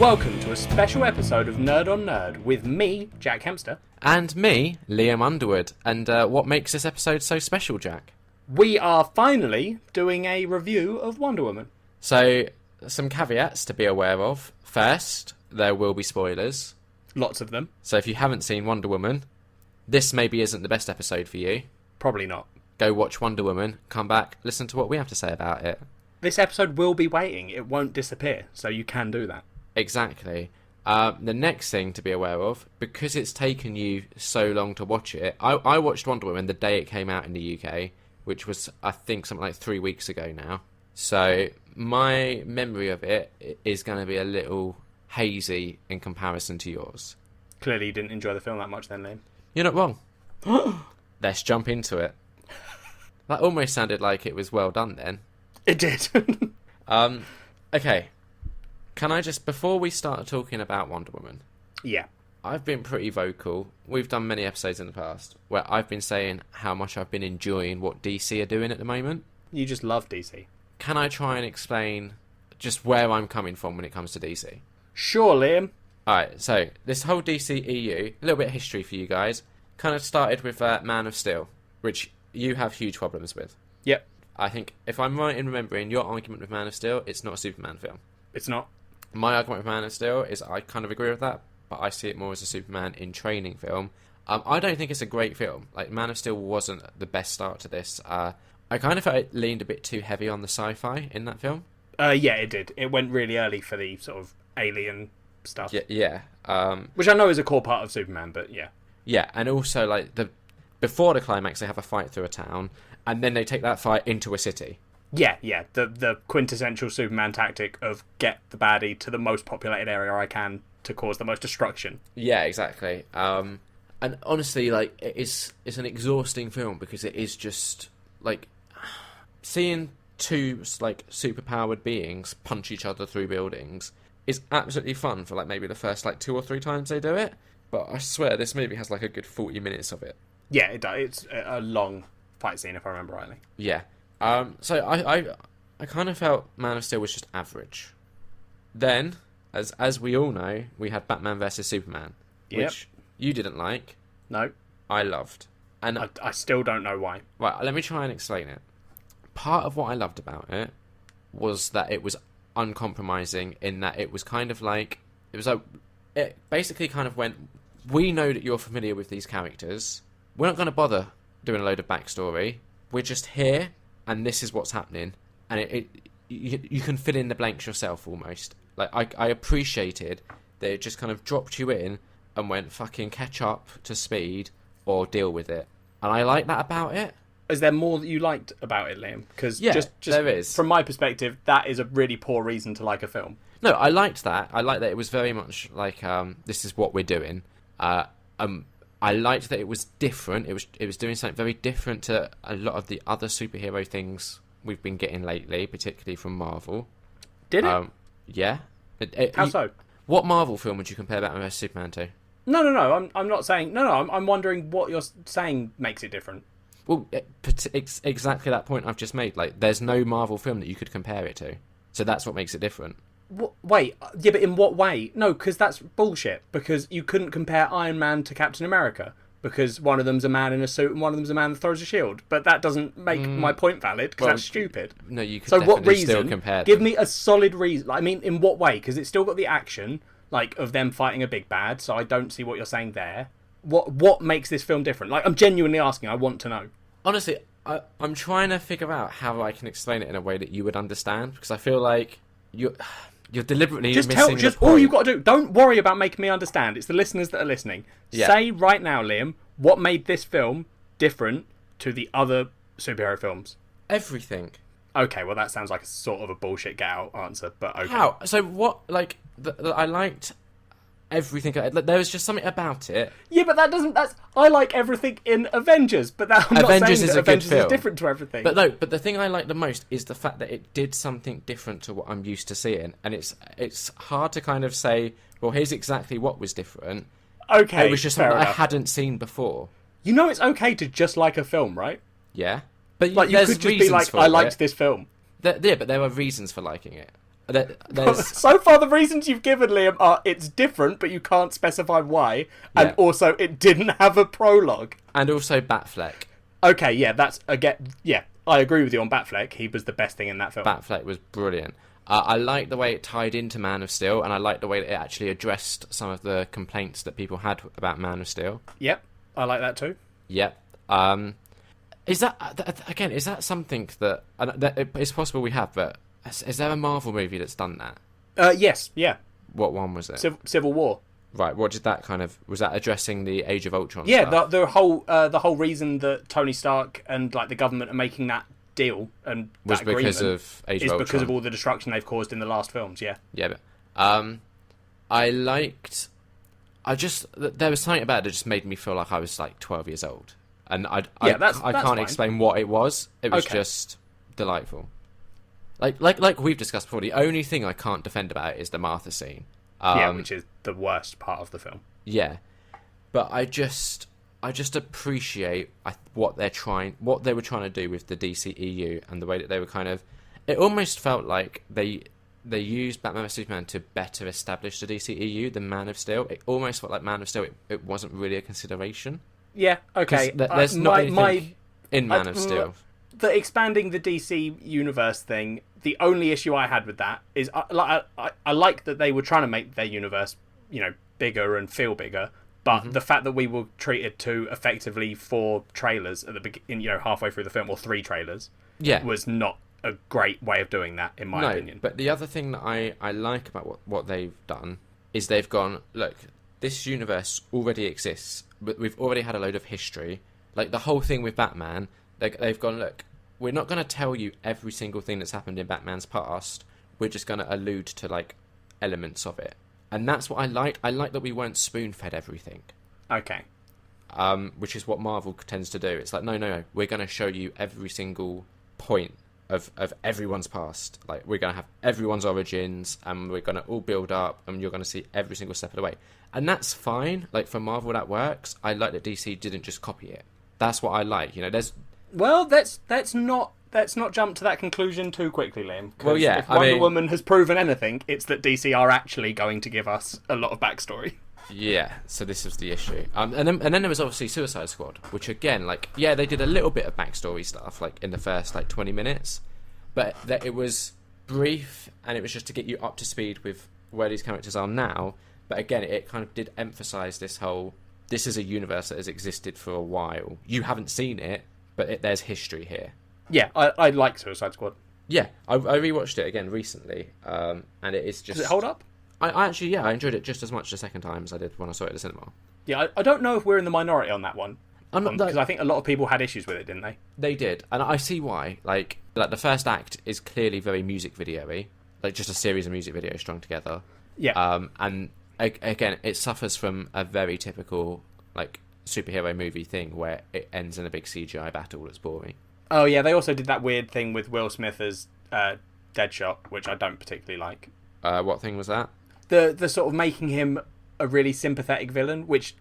Welcome to a special episode of Nerd on Nerd with me, Jack Hempster. And me, Liam Underwood. And what makes this episode so special, Jack? We are finally doing a review of Wonder Woman. So, some caveats to be aware of. First, there will be spoilers. Lots of them. So if you haven't seen Wonder Woman, this maybe isn't the best episode for you. Probably not. Go watch Wonder Woman, come back, listen to what we have to say about it. This episode will be waiting. It won't disappear, so you can do that. Exactly. The next thing to be aware of, because it's taken you so long to watch it, I watched Wonder Woman the day it came out in the UK, which was, I think, something like 3 weeks ago now. So my memory of it is going to be a little hazy in comparison to yours. Clearly you didn't enjoy the film that much then, Liam. You're not wrong. Let's jump into it. That almost sounded like it was well done then. It did. Okay. Can I just, before we start talking about Wonder Woman... Yeah. I've been pretty vocal. We've done many episodes in the past where I've been saying how much I've been enjoying what DC are doing at the moment. You just love DC. Can I try and explain just where I'm coming from when it comes to DC? Sure, Liam. Alright, so this whole DC EU, a little bit of history for you guys, kind of started with Man of Steel, which you have huge problems with. Yep. I think, if I'm right in remembering your argument with Man of Steel, it's not a Superman film. It's not. My argument with Man of Steel is I kind of agree with that, but I see it more as a Superman in training film. I don't think it's a great film. Like, Man of Steel wasn't the best start to this. I kind of felt it leaned a bit too heavy on the sci-fi in that film. Yeah, it did. It went really early for the sort of alien stuff. Yeah. Which I know is a core part of Superman, but yeah. Yeah, and also, like, before the climax, they have a fight through a town, and then they take that fight into a city. Yeah. The quintessential Superman tactic of get the baddie to the most populated area I can to cause the most destruction. Yeah, exactly. And honestly, like, it's an exhausting film because it is just, like, seeing two, like, superpowered beings punch each other through buildings is absolutely fun for, like, maybe the first, like, 2 or 3 times they do it. But I swear this movie has, like, a good 40 minutes of it. Yeah, it does. It's a long fight scene, if I remember rightly. Yeah. So I kind of felt Man of Steel was just average. Then, as we all know, we had Batman vs Superman, which you didn't like. No. I loved. And I still don't know why. Right, let me try and explain it. Part of what I loved about it was that it was uncompromising in that it was kind of like... It basically kind of went, we know that you're familiar with these characters. We're not going to bother doing a load of backstory. We're just here, and this is what's happening. And you can fill in the blanks yourself, almost. Like, I appreciated that it just kind of dropped you in and went, fucking catch up to speed or deal with it. And I like that about it. Is there more that you liked about it, Liam? Because just there is. From my perspective, that is a really poor reason to like a film. No, I liked that. I liked that it was very much like, this is what we're doing. I liked that it was different. It was doing something very different to a lot of the other superhero things we've been getting lately, particularly from Marvel. Did it? Yeah. How so? What Marvel film would you compare Batman vs Superman to? No. I'm not saying... No. I'm wondering what you're saying makes it different. Well, exactly that point I've just made. Like, there's no Marvel film that you could compare it to. So that's what makes it different. Wait, yeah, but in what way? No, because that's bullshit. Because you couldn't compare Iron Man to Captain America. Because one of them's a man in a suit and one of them's a man that throws a shield. But that doesn't make my point valid, because that's stupid. No, you could so definitely what reason, still compare them. Give me a solid reason. I mean, in what way? Because it's still got the action, like, of them fighting a big bad, so I don't see what you're saying there. What makes this film different? Like, I'm genuinely asking, I want to know. Honestly, I'm trying to figure out how I can explain it in a way that you would understand, because I feel like you're deliberately missing the point. All you've got to do, don't worry about making me understand. It's the listeners that are listening. Yeah. Say right now, Liam, what made this film different to the other superhero films? Everything. Okay, well, that sounds like a sort of a bullshit get out answer, but okay. How? So what, like, I liked everything. There was just something about it. Yeah, but I like everything in Avengers, but I'm not saying that Avengers is different to everything. But no, but the thing I like the most is the fact that it did something different to what I'm used to seeing, and it's hard to kind of say, well, here's exactly what was different. Okay, it was just something I hadn't seen before. You know, it's okay to just like a film, right? Yeah, but like, you could just be like, I liked this film. Yeah, but there are reasons for liking it. There's So far, the reasons you've given, Liam, are it's different, but you can't specify why, and Yeah. also it didn't have a prologue. and also Batfleck. Okay, yeah, that's again, yeah, I agree with you on Batfleck. He was the best thing in that film. Batfleck was brilliant. I like the way it tied into Man of Steel, and I like the way that it actually addressed some of the complaints that people had about Man of Steel. Yep, I like that too. Yep. Is that again? Is that something that, it's possible we have? But is there a Marvel movie that's done that? Yes, yeah, What one was it? Civil War. Right. What did that kind of, was that addressing the Age of Ultron? Yeah, stuff? the whole reason that Tony Stark and like the government are making that deal and was that because agreement of Age is of Ultron. because of all the destruction they've caused in the last films. Yeah. Yeah, but I just, there was something about it that just made me feel like I was like 12 years old, and I that's can't fine. explain what it was. It was Okay. just delightful. Like we've discussed before, the only thing I can't defend about it is the Martha scene. Yeah, which is the worst part of the film. Yeah, but I just appreciate what they were trying to do with the DCEU and the way that they were kind of. It almost felt like they used Batman vs Superman to better establish the DCEU than Man of Steel. It almost felt like Man of Steel. It wasn't really a consideration. Yeah. Okay. 'Cause there's not anything in Man of Steel. The expanding the DC universe thing. The only issue I had with that is I like that they were trying to make their universe, bigger and feel bigger. But the fact that we were treated to effectively 4 trailers at the beginning, halfway through the film, or 3 trailers, Yeah. was not a great way of doing that, in my opinion. But the other thing that I like about what they've done is they've gone, look, this universe already exists, but we've already had a load of history. Like the whole thing with Batman, they've gone, look, we're not going to tell you every single thing that's happened in Batman's past. We're just going to allude to like elements of it. And that's what I liked. I like that we weren't spoon-fed everything. Okay. Which is what Marvel tends to do. It's like, no, we're going to show you every single point of everyone's past. Like, we're going to have everyone's origins, and we're going to all build up, and you're going to see every single step of the way. And that's fine. Like, for Marvel, that works. I like that DC didn't just copy it. That's what I like. There's... Well, let's not jump to that conclusion too quickly, Liam. 'Cause Well, yeah, if Wonder Woman has proven anything, it's that DC are actually going to give us a lot of backstory. Yeah, so this is the issue. And then there was obviously Suicide Squad, which again, like, yeah, they did a little bit of backstory stuff, like, in the first, 20 minutes. But that it was brief, and it was just to get you up to speed with where these characters are now. But again, it kind of did emphasise this is a universe that has existed for a while. You haven't seen it, but there's history here. Yeah, I like Suicide Squad. Yeah, I rewatched it again recently, and it is just... Does it hold up? I actually, I enjoyed it just as much the second time as I did when I saw it at the cinema. Yeah, I don't know if we're in the minority on that one. I'm not... Because I think a lot of people had issues with it, didn't they? They did, and I see why. Like the first act is clearly very music video-y, like just a series of music videos strung together. Yeah. And again, it suffers from a very typical superhero movie thing where it ends in a big CGI battle that's boring. Oh yeah, they also did that weird thing with Will Smith as Deadshot, which I don't particularly like. What thing was that? The sort of making him a really sympathetic villain, which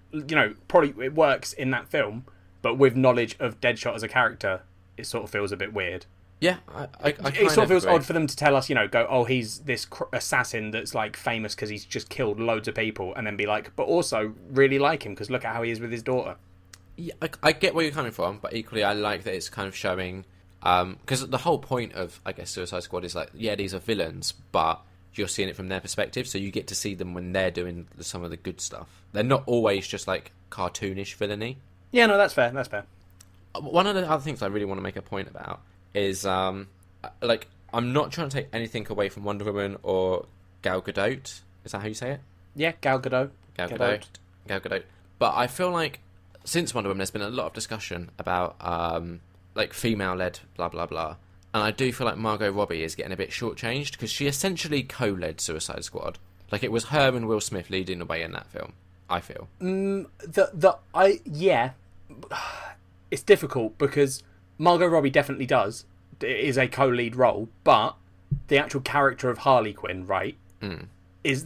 probably it works in that film, but with knowledge of Deadshot as a character, it sort of feels a bit weird. Yeah, I It sort of feels agree. odd for them to tell us, he's this assassin that's famous because he's just killed loads of people, and then be like, but also really like him because look at how he is with his daughter. Yeah, I get where you're coming from, but equally I like that it's kind of showing, because the whole point of, I guess, Suicide Squad is these are villains, but you're seeing it from their perspective, so you get to see them when they're doing some of the good stuff. They're not always just cartoonish villainy. Yeah, no, that's fair. That's fair. One of the other things I really want to make a point about is, I'm not trying to take anything away from Wonder Woman or Gal Gadot. Is that how you say it? Yeah, Gal Gadot. Gal Gadot. But I feel like since Wonder Woman, there's been a lot of discussion about female-led blah blah blah, and I do feel like Margot Robbie is getting a bit shortchanged because she essentially co-led Suicide Squad. Like it was her and Will Smith leading the way in that film. I feel. It's difficult because Margot Robbie definitely is a co-lead role, but the actual character of Harley Quinn, right? Was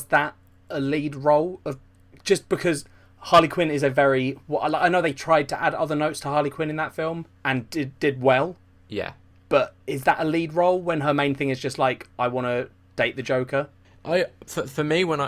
that a lead role of just because Harley Quinn is a very... I know they tried to add other notes to Harley Quinn in that film and did well. Yeah. But is that a lead role when her main thing is just I want to date the Joker. For me, when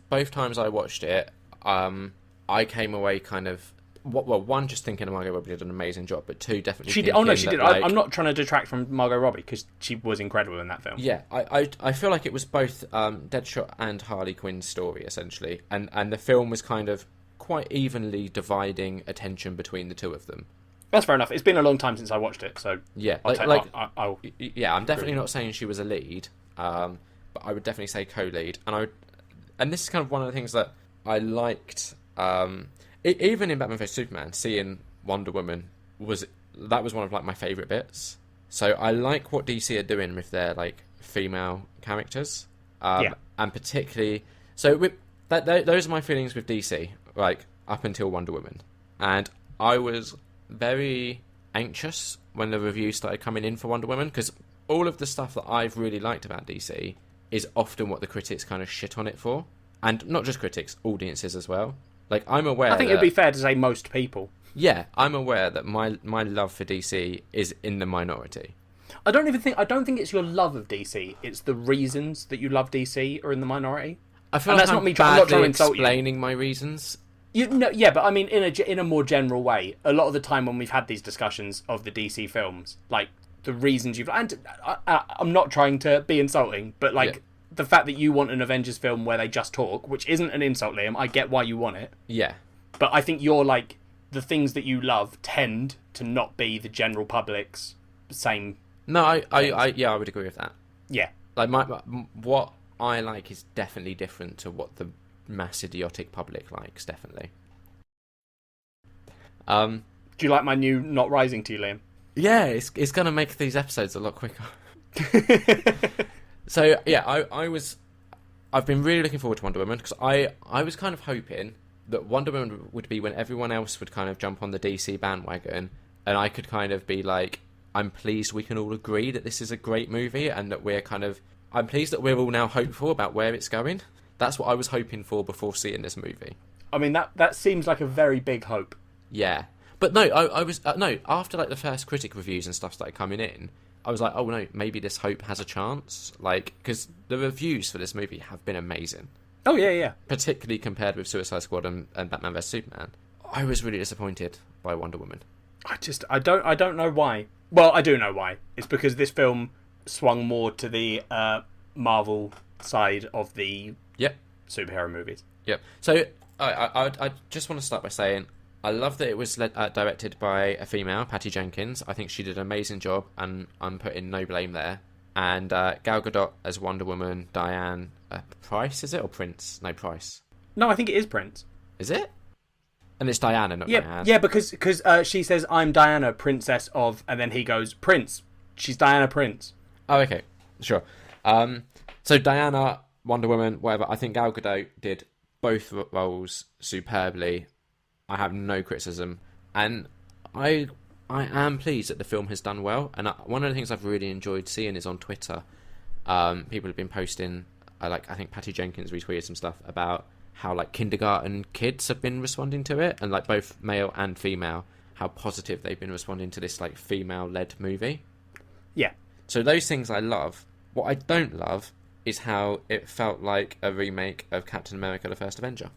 both times I watched it, I came away kind of one, just thinking Margot Robbie did an amazing job, but two, definitely she did. Oh no, she did. I'm not trying to detract from Margot Robbie because she was incredible in that film. Yeah, I feel like it was both Deadshot and Harley Quinn's story essentially, and the film was kind of quite evenly dividing attention between the two of them. That's fair enough. It's been a long time since I watched it, so yeah, I'll yeah, I'm definitely not saying she was a lead, but I would definitely say co-lead, and this is kind of one of the things that I liked. Even in Batman vs Superman, seeing Wonder Woman was one of like my favourite bits. So I like what DC are doing with their like female characters, and particularly so with those are my feelings with DC, like up until Wonder Woman, and I was very anxious when the reviews started coming in for Wonder Woman because all of the stuff that I've really liked about DC is often what the critics kind of shit on it for, and not just critics, audiences as well. Like, I'm aware. I think it'd be fair to say most people. Yeah, I'm aware that my love for DC is in the minority. I don't think it's your love of DC. It's the reasons that you love DC are in the minority. I feel and like that's I'm not me. I'm not trying to insult you. Explaining my reasons. Yeah, but I mean, in a more general way, a lot of the time when we've had these discussions of the DC films, like the reasons you've, and I'm not trying to be insulting, but like. Yeah. The fact that you want an Avengers film where they just talk, which isn't an insult, Liam, I get why you want it. Yeah. But I think you're like, the things that you love tend to not be the general public's same. No, I would agree with that. Yeah. Like, what I like is definitely different to what the mass idiotic public likes, definitely. Do you like my new Not Rising to you, Liam? Yeah, it's going to make these episodes a lot quicker. So yeah, I've been really looking forward to Wonder Woman because I was kind of hoping that Wonder Woman would be when everyone else would kind of jump on the DC bandwagon, and I could kind of be like, I'm pleased we can all agree that this is a great movie, and that I'm pleased that we're all now hopeful about where it's going. That's what I was hoping for before seeing this movie. I mean, that seems like a very big hope. Yeah, but no, I was no, after like the first critic reviews and stuff started coming in, I was like, oh no, maybe this hope has a chance. Like, because the reviews for this movie have been amazing. Oh, yeah. Particularly compared with Suicide Squad and Batman vs Superman. I was really disappointed by Wonder Woman. I don't know why. Well, I do know why. It's because this film swung more to the Marvel side of the superhero movies. Yep. So, I just want to start by saying, I love that it was directed by a female, Patty Jenkins. I think she did an amazing job, and I'm putting no blame there. And Gal Gadot as Wonder Woman, Diane Price, is it? Or Prince? No, Price. No, I think it is Prince. Is it? And it's Diana, not Diane. Yeah, because she says, I'm Diana, Princess of... And then he goes, Prince. She's Diana Prince. Oh, okay. Sure. So Diana, Wonder Woman, whatever. I think Gal Gadot did both roles superbly. I have no criticism, and I am pleased that the film has done well. And one of the things I've really enjoyed seeing is on Twitter, people have been posting. I think Patty Jenkins retweeted some stuff about how like kindergarten kids have been responding to it, and like both male and female, how positive they've been responding to this like female-led movie. Yeah. So those things I love. What I don't love is how it felt like a remake of Captain America: The First Avenger.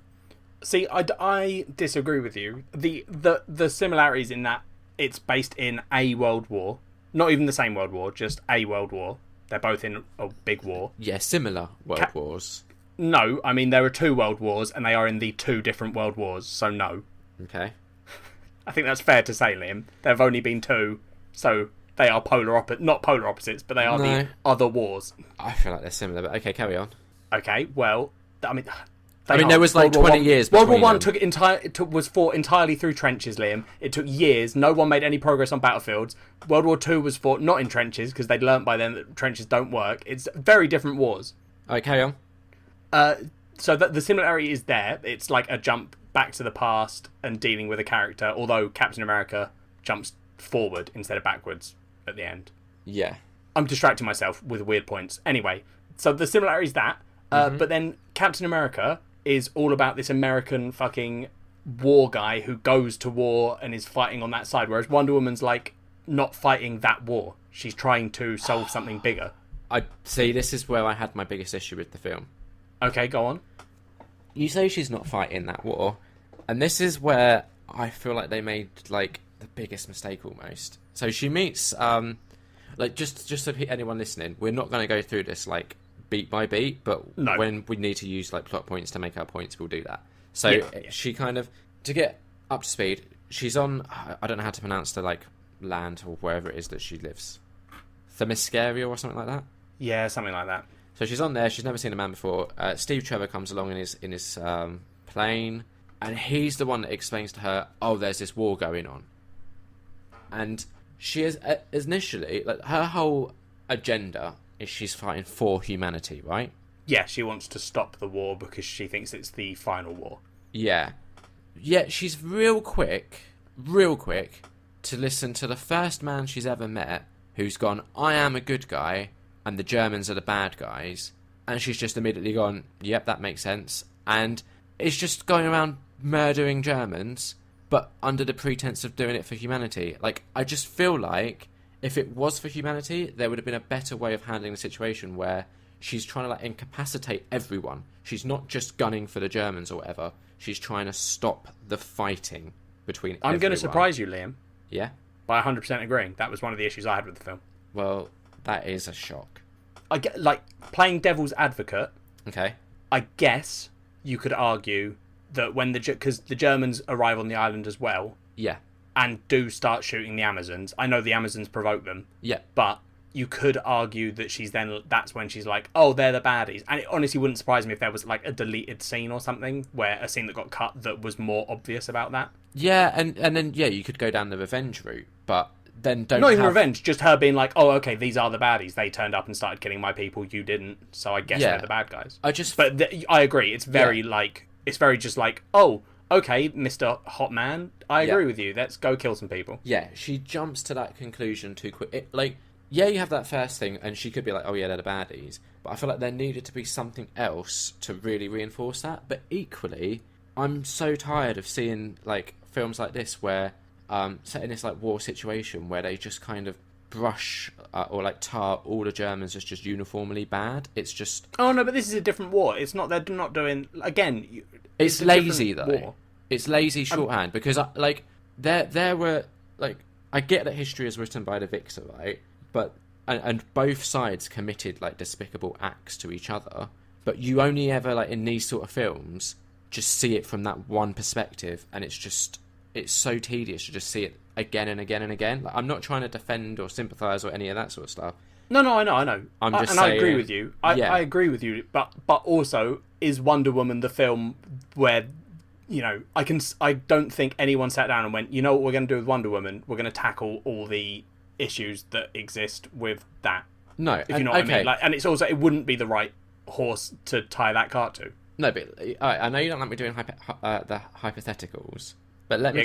See, I disagree with you. The similarities in that it's based in a world war. Not even the same world war, just a world war. They're both in a big war. Yeah, similar world wars. No, I mean, there are two world wars, and they are in the two different world wars, so no. Okay. I think that's fair to say, Liam. There have only been two, so they are not polar opposites, but they are the other wars. I feel like they're similar, but okay, carry on. Okay, well, I mean... there was like 20 years between World War One them. was fought entirely through trenches, Liam. It took years. No one made any progress on battlefields. World War Two was fought not in trenches because they'd learnt by then that trenches don't work. It's very different wars. All right, carry on. So the similarity is there. It's like a jump back to the past and dealing with a character, although Captain America jumps forward instead of backwards at the end. Yeah. I'm distracting myself with weird points. Anyway, so the similarity is that. But then Captain America is all about this American fucking war guy who goes to war and is fighting on that side, whereas Wonder Woman's like not fighting that war. She's trying to solve something bigger. I see. This is where I had my biggest issue with the film. Okay, go on. You say she's not fighting that war, and this is where I feel like they made like the biggest mistake almost. So she meets like just so anyone listening, we're not going to go through this like beat by beat, but No. when we need to use like plot points to make our points, we'll do that. So she kind of, to get up to speed, she's on, I don't know how to pronounce the like land or wherever it is that she lives, Themyscira or something like that. Yeah, something like that. So she's on there. She's never seen a man before. Steve Trevor comes along in his plane, and he's the one that explains to her, "Oh, there's this war going on." And she is initially like her whole agenda is she's fighting for humanity, right? Yeah, she wants to stop the war because she thinks it's the final war. Yeah. Yet she's real quick to listen to the first man she's ever met who's gone, "I am a good guy, and the Germans are the bad guys," and she's just immediately gone, "Yep, that makes sense," and it's just going around murdering Germans, but under the pretense of doing it for humanity. Like, I just feel like if it was for humanity, there would have been a better way of handling the situation where she's trying to like incapacitate everyone. She's not just gunning for the Germans or whatever. She's trying to stop the fighting between I'm going to everyone. surprise you, Liam, Yeah? by 100% agreeing. That was one of the issues I had with the film. Well, that is a shock. I get, like, playing devil's advocate, Okay. I guess you could argue that when because the Germans arrive on the island as well Yeah. and do start shooting the Amazons. I know the Amazons provoke them, Yeah. but you could argue that that's when she's like, "Oh, they're the baddies." And it honestly wouldn't surprise me if there was like a deleted scene or something, where a scene that got cut that was more obvious about that. Yeah, and then, yeah, you could go down the revenge route, but then don't Not even have... revenge, just her being like, "Oh, okay, these are the baddies. They turned up and started killing my people. You didn't, so I guess Yeah. they're the bad guys." But I agree. It's very like, it's very just like, "Oh, okay, Mr. Hot Man, I agree with you. Let's go kill some people." yeah, she jumps to that conclusion too quick. Like, yeah, you have that first thing, and she could be like, "Oh yeah, they're the baddies," but I feel like there needed to be something else to really reinforce that. But equally, I'm so tired of seeing like films like this where set in this like war situation where they just kind of brush or like tar all the Germans as just uniformly bad. It's just... Oh no, but this is a different war. It's not. They're not doing again. It's a lazy different though. war. It's lazy shorthand because like there were like, I get that history is written by the victor, right? But and both sides committed like despicable acts to each other. But you only ever like in these sort of films just see it from that one perspective, and it's so tedious to just see it again and again and again. Like, I'm not trying to defend or sympathise or any of that sort of stuff. No, I know. I'm just and saying, I agree with you. I agree with you. But also, is Wonder Woman the film where, you know, I don't think anyone sat down and went, "You know what we're going to do with Wonder Woman? We're going to tackle all the issues that exist with that." No, if you know what I mean. Like, and it's also, it wouldn't be the right horse to tie that cart to. No, but I know you don't like me doing the hypotheticals, but let me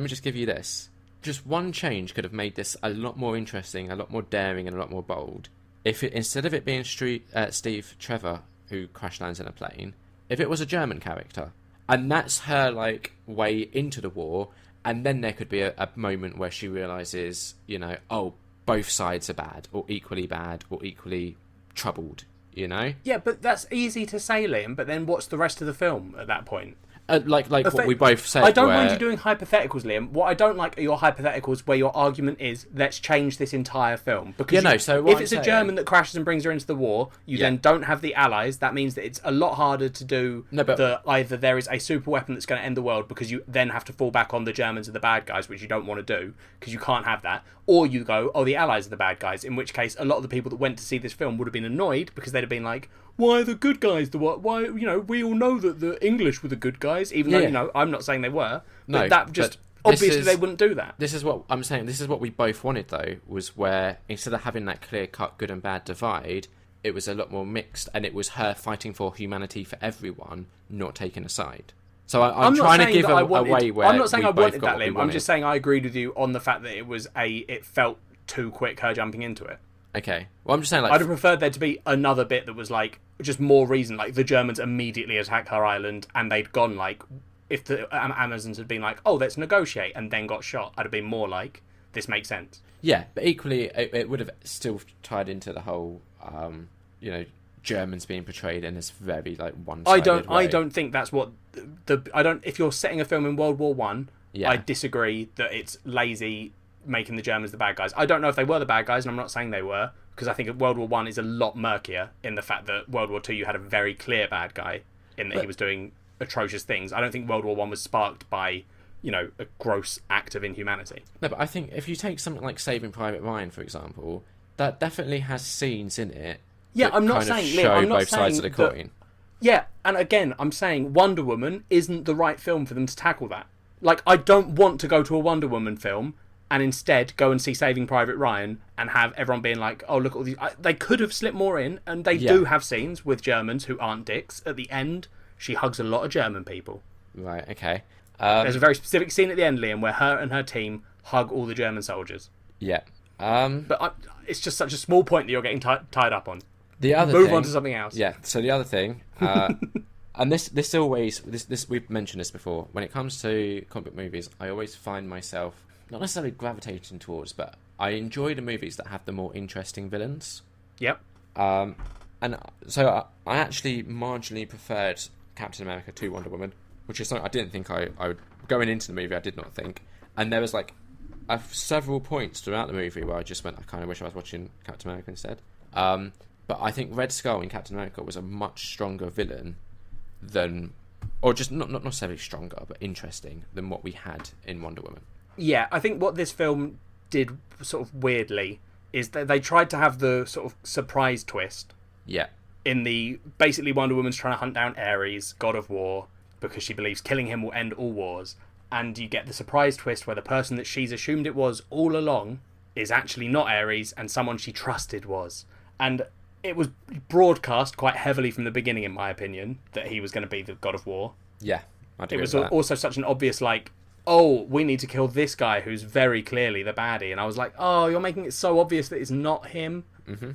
just give you this. Just one change could have made this a lot more interesting, a lot more daring, and a lot more bold. If instead of it being Steve Trevor who crash lands in a plane, if it was a German character, and that's her like way into the war, and then there could be a moment where she realizes, you know, oh, both sides are bad, or equally troubled. You know? Yeah, but that's easy to say, Liam. But then, what's the rest of the film at that point? Like what we both said. I don't mind you doing hypotheticals, Liam. What I don't like are your hypotheticals where your argument is, let's change this entire film. Because if it's a German that crashes and brings her into the war, you then don't have the Allies. That means that it's a lot harder to do either there is a super weapon that's going to end the world, because you then have to fall back on the Germans are the bad guys, which you don't want to do, because you can't have that. Or you go, oh, the Allies are the bad guys, in which case a lot of the people that went to see this film would have been annoyed, because they'd have been like, why are the good guys the what? Why, you know, we all know that the English were the good guys, even though, you know, I'm not saying they were. But obviously they wouldn't do that. This is what I'm saying. This is what we both wanted, though, was where instead of having that clear-cut good and bad divide, it was a lot more mixed, and it was her fighting for humanity for everyone, not taking a side. So I'm trying to give a way where I'm not saying I wanted that, Liam. I'm just saying I agreed with you on the fact that it felt too quick, her jumping into it. Okay. Well, I'm just saying, like, I'd have preferred there to be another bit that was like just more reason, like the Germans immediately attack her island, and they'd gone like, if the Amazons had been like, oh, let's negotiate, and then got shot, I'd have been more like, this makes sense. Yeah, but equally, it would have still tied into the whole, Germans being portrayed in this very like one-sided way. I don't think that's what if you're setting a film in World War One, I disagree that it's lazy making the Germans the bad guys. I don't know if they were the bad guys, and I'm not saying they were, because I think World War One is a lot murkier in the fact that World War Two you had a very clear bad guy in that he was doing atrocious things. I don't think World War One was sparked by a gross act of inhumanity. No, but I think if you take something like Saving Private Ryan, for example, that definitely has scenes in it. Yeah, I'm not saying Liam, I'm not both sides of the coin. Yeah, and again, I'm saying Wonder Woman isn't the right film for them to tackle that. Like, I don't want to go to a Wonder Woman film and instead go and see Saving Private Ryan and have everyone being like, oh, look at all these. They could have slipped more in, and they do have scenes with Germans who aren't dicks. At the end, she hugs a lot of German people. Right, okay. There's a very specific scene at the end, Liam, where her and her team hug all the German soldiers. Yeah. But it's just such a small point that you're getting tied up on. The other Move thing, on to something else. Yeah, so the other thing, and this always, we've mentioned this before, when it comes to comic book movies, I always find myself, not necessarily gravitating towards, but I enjoy the movies that have the more interesting villains. Yep. And so I actually marginally preferred Captain America to Wonder Woman, which is something I didn't think I would, going into the movie, I did not think. And there was like several points throughout the movie where I just went, I kind of wish I was watching Captain America instead. But I think Red Skull in Captain America was a much stronger villain than, or just not necessarily stronger, but interesting than what we had in Wonder Woman. Yeah, I think what this film did sort of weirdly is that they tried to have the sort of surprise twist. Yeah. In the, basically Wonder Woman's trying to hunt down Ares, god of war, because she believes killing him will end all wars. And you get the surprise twist where the person that she's assumed it was all along is actually not Ares, and someone she trusted was. And it was broadcast quite heavily from the beginning, in my opinion, that he was going to be the god of war. Yeah, I do. It was also such an obvious, like, oh, we need to kill this guy who's very clearly the baddie. And I was like, oh, you're making it so obvious that it's not him. Mm-hmm.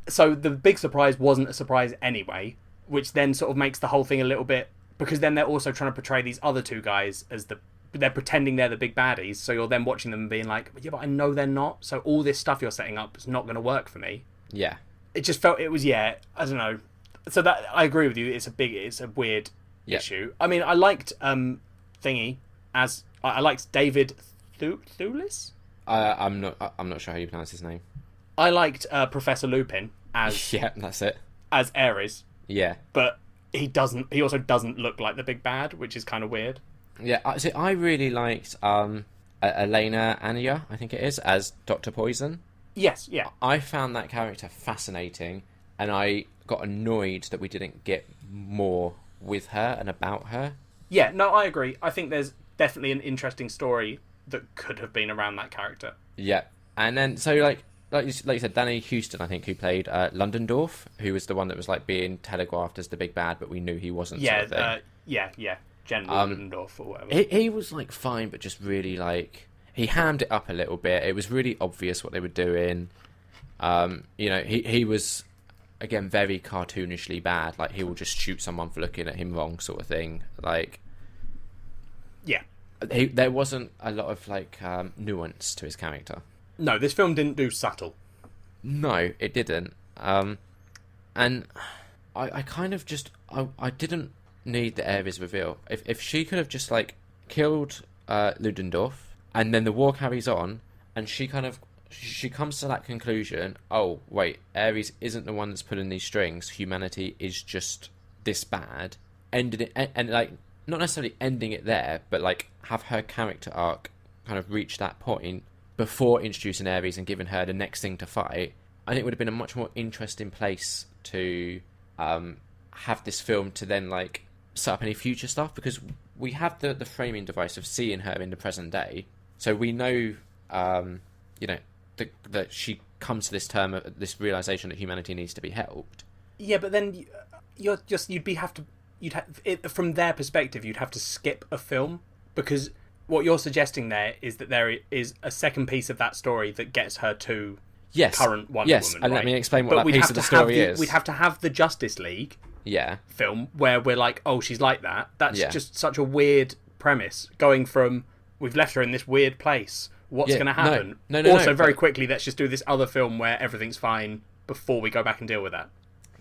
So the big surprise wasn't a surprise anyway, which then sort of makes the whole thing a little bit... Because then they're also trying to portray these other two guys as they're pretending they're the big baddies, so you're then watching them being like, yeah, but I know they're not, so all this stuff you're setting up is not going to work for me. Yeah. It just felt, it was, I don't know. So that, I agree with you, it's a weird issue. I mean, I liked Thingy as... I liked David Thewlis? I'm not sure how you pronounce his name. I liked Professor Lupin as... Yeah, that's it. As Ares. Yeah. But he also doesn't look like the big bad, which is kind of weird. Yeah, I really liked Elena Ania, I think it is, as Dr. Poison. Yes, yeah. I found that character fascinating, and I got annoyed that we didn't get more with her and about her. Yeah, no, I agree. I think there's definitely an interesting story that could have been around that character. Yeah, and then, so like you said, Danny Houston, I think, who played Londendorf, who was the one that was like being telegraphed as the big bad, but we knew he wasn't. Yeah, sort of thing. Yeah. General Ludendorff or whatever. He was like fine, but just really like he hammed it up a little bit. It was really obvious what they were doing. He was again very cartoonishly bad. Like he will just shoot someone for looking at him wrong, sort of thing. Like, yeah, there wasn't a lot of like nuance to his character. No, this film didn't do subtle. No, it didn't. And I kind of just I didn't need the Ares reveal. If she could have just like killed Ludendorff and then the war carries on and she comes to that conclusion, oh wait, Ares isn't the one that's pulling these strings, humanity is just this bad, ended it, and like not necessarily ending it there, but like have her character arc kind of reach that point before introducing Ares and giving her the next thing to fight, I think it would have been a much more interesting place to have this film to then like set up any future stuff, because we have the framing device of seeing her in the present day, so we know that she comes to this realization that humanity needs to be helped. Yeah, but then from their perspective you'd have to skip a film, because what you're suggesting there is that there is a second piece of that story that gets her to current Wonder Woman. And right? let me explain what that piece of the story is. We'd have to have the Justice League film where we're like, oh, she's like that. That's just such a weird premise, going from we've left her in this weird place what's going to happen. No, also, very quickly, let's just do this other film where everything's fine before we go back and deal with that.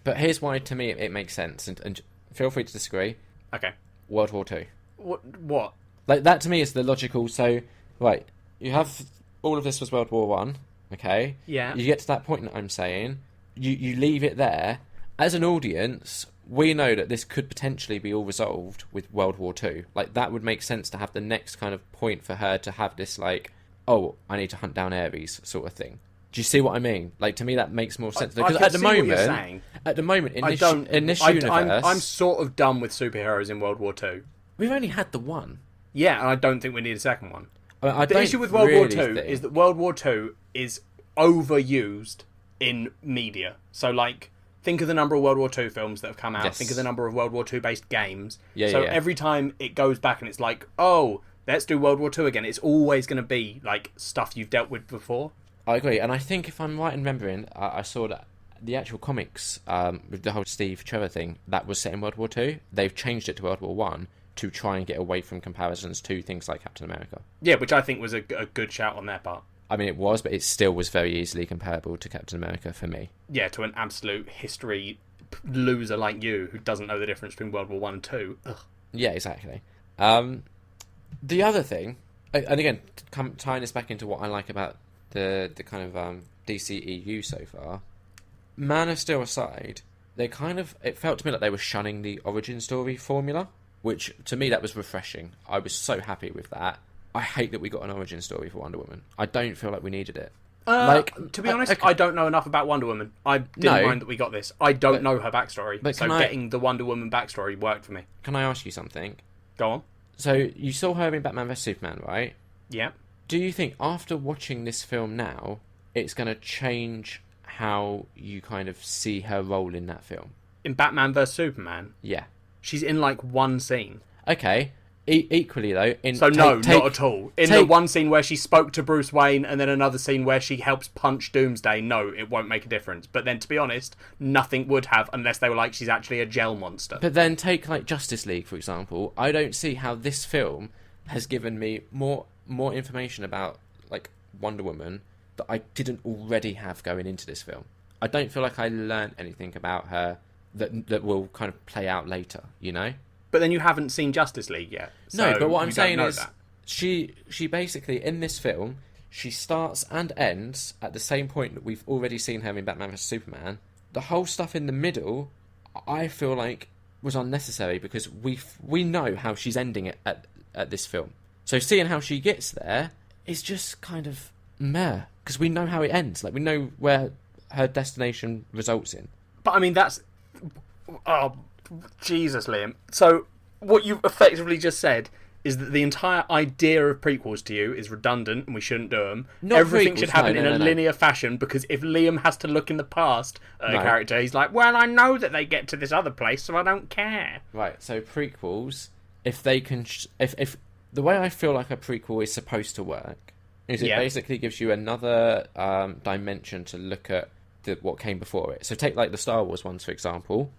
But here's why, to me, it makes sense, and feel free to disagree. Okay. World War Two. What? Like, that to me is the logical. So, right, you have all of this was World War One. Okay. Yeah. You get to that point that I'm saying, you leave it there. As an audience, we know that this could potentially be all resolved with World War Two. Like, that would make sense to have the next kind of point for her to have this, like, oh, I need to hunt down Ares sort of thing. Do you see what I mean? Like, to me, that makes more sense. Because at the moment, in this universe, I'm sort of done with superheroes in World War Two. We've only had the one. Yeah, and I don't think we need a second one. The issue with World War Two is that World War Two is overused in media. So, like, think of the number of World War Two films that have come out. Yes. Think of the number of World War Two based games. Yeah. Every time it goes back and it's like, oh, let's do World War Two again, it's always going to be, like, stuff you've dealt with before. I agree, and I think if I'm right in remembering, I saw that the actual comics with the whole Steve Trevor thing, that was set in World War Two. They've changed it to World War One to try and get away from comparisons to things like Captain America. Yeah, which I think was a good shout on their part. I mean, it was, but it still was very easily comparable to Captain America for me. Yeah, to an absolute history loser like you who doesn't know the difference between World War One and Two. Ugh. Yeah, exactly. The other thing, and again, tying this back into what I like about the kind of DCEU so far, Man of Steel aside, it felt to me like they were shunning the origin story formula, which to me that was refreshing. I was so happy with that. I hate that we got an origin story for Wonder Woman. I don't feel like we needed it. To be honest, I don't know enough about Wonder Woman. I didn't mind that we got this. I don't know her backstory, so getting the Wonder Woman backstory worked for me. Can I ask you something? Go on. So you saw her in Batman vs Superman, right? Yeah. Do you think after watching this film now, it's going to change how you kind of see her role in that film? In Batman vs Superman? Yeah. She's in, like, one scene. Okay. Equally, though... not at all. In the one scene where she spoke to Bruce Wayne and then another scene where she helps punch Doomsday, no, it won't make a difference. But then, to be honest, nothing would have unless they were like, she's actually a gel monster. But then take, like, Justice League, for example. I don't see how this film has given me more information about, like, Wonder Woman that I didn't already have going into this film. I don't feel like I learned anything about her that will kind of play out later, you know? But then you haven't seen Justice League yet. So no, but what I'm saying is that. she basically, in this film, she starts and ends at the same point that we've already seen her in Batman vs Superman. The whole stuff in the middle, I feel like, was unnecessary because we know how she's ending it at this film. So seeing how she gets there is just kind of meh, because we know how it ends. Like, we know where her destination results in. But, I mean, that's... Oh, Jesus, Liam. So, what you've effectively just said is that the entire idea of prequels to you is redundant and we shouldn't do them. Everything should happen in a linear fashion, because if Liam has to look in the past at a character, he's like, well, I know that they get to this other place, so I don't care. Right, so prequels, if they can... If the way I feel like a prequel is supposed to work is it basically gives you another dimension to look at what came before it. So take, like, the Star Wars ones, for example.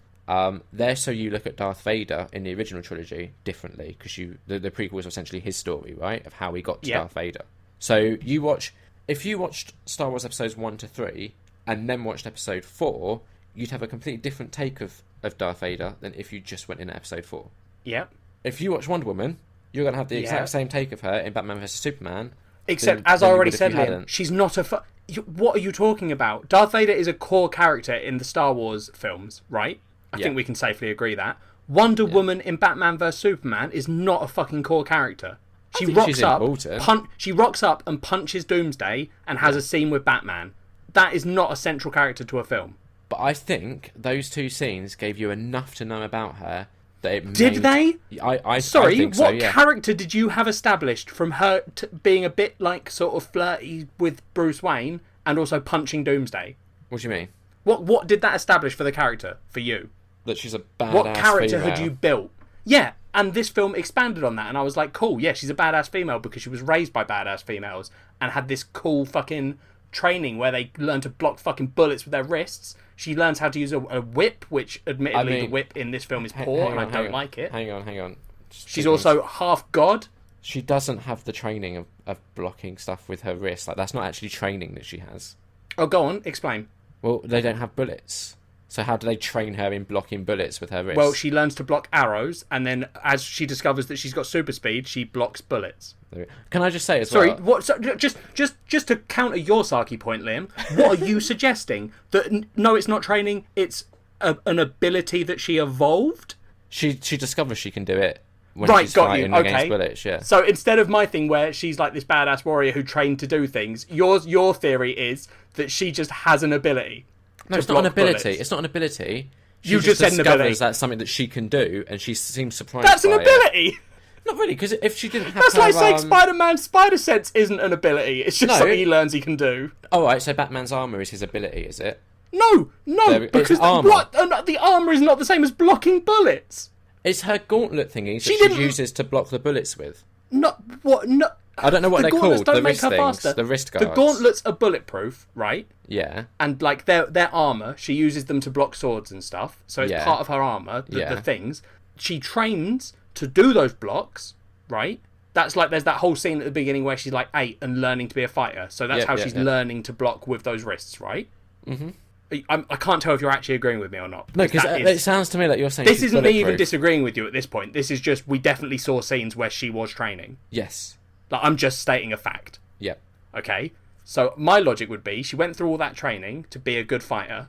There, so you look at Darth Vader in the original trilogy differently, because the prequel was essentially his story, right, of how he got to Darth Vader. So if you watched Star Wars episodes 1 to 3 and then watched episode 4, you'd have a completely different take of Darth Vader than if you just went in at episode 4. Yep. If you watch Wonder Woman, you're going to have the exact same take of her in Batman vs Superman. Except, as I already said, Liam, she's not a... What are you talking about? Darth Vader is a core character in the Star Wars films, right? I think we can safely agree that. Wonder Woman in Batman vs Superman is not a fucking core character. She rocks up and punches Doomsday and has a scene with Batman. That is not a central character to a film. But I think those two scenes gave you enough to know about her that it Did they? I think so, what character did you have established from her being a bit, like, sort of flirty with Bruce Wayne and also punching Doomsday? What do you mean? What did that establish for the character, for you? That she's a badass What character female. had you built? Yeah, and this film expanded on that, and I was like, cool, yeah, she's a badass female because she was raised by badass females and had this cool fucking training where they learn to block fucking bullets with their wrists. She learns how to use a whip, which admittedly the whip in this film is poor, and I don't like it. Hang on. She's also half god. She doesn't have the training of blocking stuff with her wrist. Like, that's not actually training that she has. Oh, go on, explain. Well, they don't have bullets. So how do they train her in blocking bullets with her wrist? Well, she learns to block arrows, and then as she discovers that she's got super speed, she blocks bullets. Can I just say as Sorry, well... what? So, just to counter your Saki point, Liam. What are you suggesting? That no, it's not training. It's an ability that she evolved. She discovers she can do it when Right, she's got fighting you. against Okay. bullets. Yeah. So instead of my thing where she's like this badass warrior who trained to do things, your theory is that she just has an ability. No, to it's not an block ability. bullets. It's not an ability. She You just said an ability. discovers that's something that she can do, and she seems surprised. That's an by it. ability. Not really, because if she didn't have That's her, like saying Spider-Man's spider sense isn't an ability. It's just No. something he learns he can do. Oh, right, so Batman's armor is his ability, is it? No, It's because armor. the armor is not the same as blocking bullets. It's her gauntlet thingy that She she didn't- uses to block the bullets with. Not what? No. I don't know what The they're gauntlets called. don't The make wrist her things. faster. The wrist The guards. gauntlets are bulletproof, right? Yeah. And like their armor, she uses them to block swords and stuff. So it's Yeah. part of her armor. Yeah. The things she trains to do those blocks, right? That's like there's that whole scene at the beginning where she's like 8 and learning to be a fighter. So that's Yep, how yep, she's yep. learning to block with those wrists, right? Mm-hmm. I can't tell if you're actually agreeing with me or not. No, because that it sounds to me like you're saying this she's isn't me even bulletproof. disagreeing with you at this point. This is just we definitely saw scenes where she was training. Yes. Like I'm just stating a fact. Yep. Okay, so my logic would be she went through all that training to be a good fighter,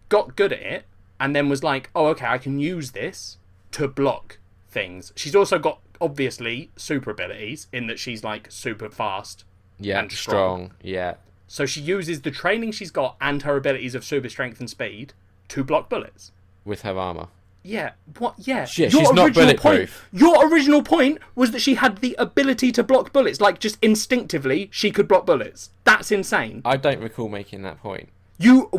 got good at it, and then was like, oh, okay, I can use this to block things. She's also got, obviously, super abilities in that she's like super fast. Yeah. And Strong. Yeah. So she uses the training she's got and her abilities of super strength and speed to block bullets. With her armor. Yeah, what? Yeah. Yeah, she's not bulletproof. Your original point was that she had the ability to block bullets. Like, just instinctively, she could block bullets. That's insane. I don't recall making that point. You